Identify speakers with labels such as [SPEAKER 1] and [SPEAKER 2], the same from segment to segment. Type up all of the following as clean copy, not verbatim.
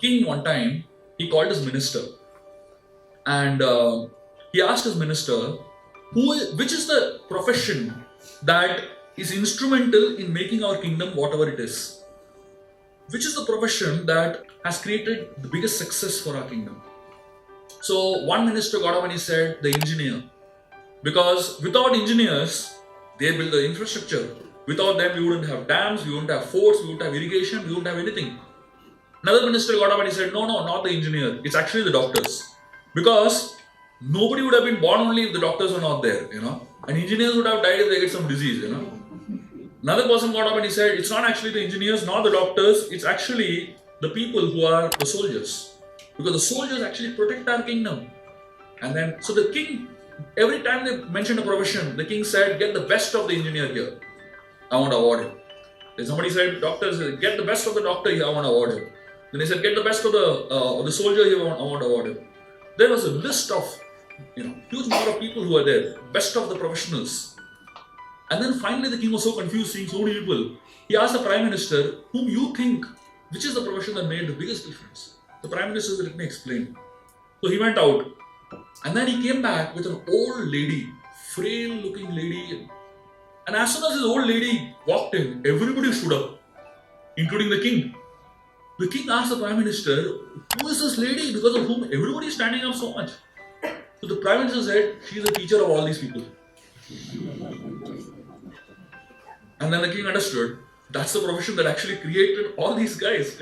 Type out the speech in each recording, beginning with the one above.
[SPEAKER 1] king one time, he called his minister and he asked his minister, which is the profession that is instrumental in making our kingdom whatever it is? Which is the profession that has created the biggest success for our kingdom? So one minister got up and he said, the engineer. Because without engineers, they build the infrastructure. Without them, we wouldn't have dams, we wouldn't have forts, we wouldn't have irrigation, we wouldn't have anything. Another minister got up and he said, no, not the engineer. It's actually the doctors. Because nobody would have been born only if the doctors were not there, And engineers would have died if they get some disease, Another person got up and he said, it's not actually the engineers, nor the doctors, it's actually the people who are the soldiers. Because the soldiers actually protect our kingdom. And then, so the king, every time they mentioned a profession, the king said, get the best of the engineer here. I want to award him. Then somebody said, doctors, get the best of the doctor here, I want to award him. Then they said, get the best of the soldier here, I want to award him. There was a list of, huge number of people who were there, best of the professionals. And then finally the king was so confused seeing so many people. He asked the prime minister, whom you think, which is the profession that made the biggest difference? The prime minister said, let me explain. So he went out and then he came back with an old lady, frail looking lady. And as soon as this old lady walked in, everybody stood up, including the king. The king asked the prime minister, who is this lady because of whom everybody is standing up so much? So the prime minister said, she is the teacher of all these people. And then the king understood, that's the profession that actually created all these guys,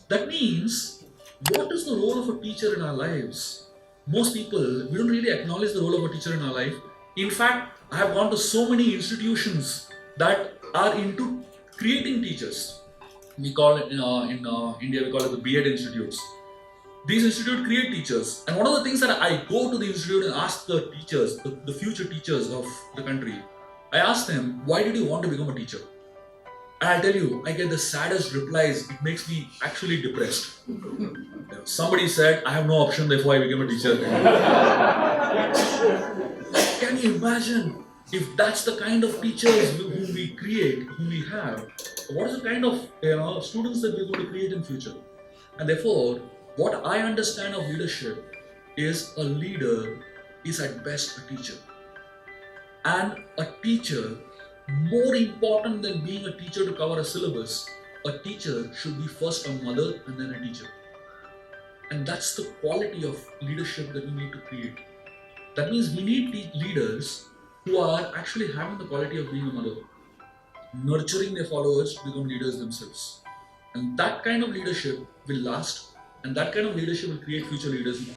[SPEAKER 1] That means, what is the role of a teacher in our lives? Most people, we don't really acknowledge the role of a teacher in our life. In fact, I have gone to so many institutions that are into creating teachers. We call it, in India, we call it the B.Ed institutes. These institutes create teachers. And one of the things that I go to the institute and ask the teachers, the future teachers of the country, I ask them, why did you want to become a teacher? And I tell you, I get the saddest replies. It makes me actually depressed. Somebody said, I have no option, therefore I became a teacher. Can you imagine if that's the kind of teachers whom we create, whom we have? What is the kind of students that we're going to create in future? And therefore, what I understand of leadership is a leader is at best a teacher. And a teacher, more important than being a teacher to cover a syllabus, a teacher should be first a mother and then a teacher. And that's the quality of leadership that we need to create. That means we need leaders who are actually having the quality of being a mother, nurturing their followers to become leaders themselves. And that kind of leadership will last, and that kind of leadership will create future leaders.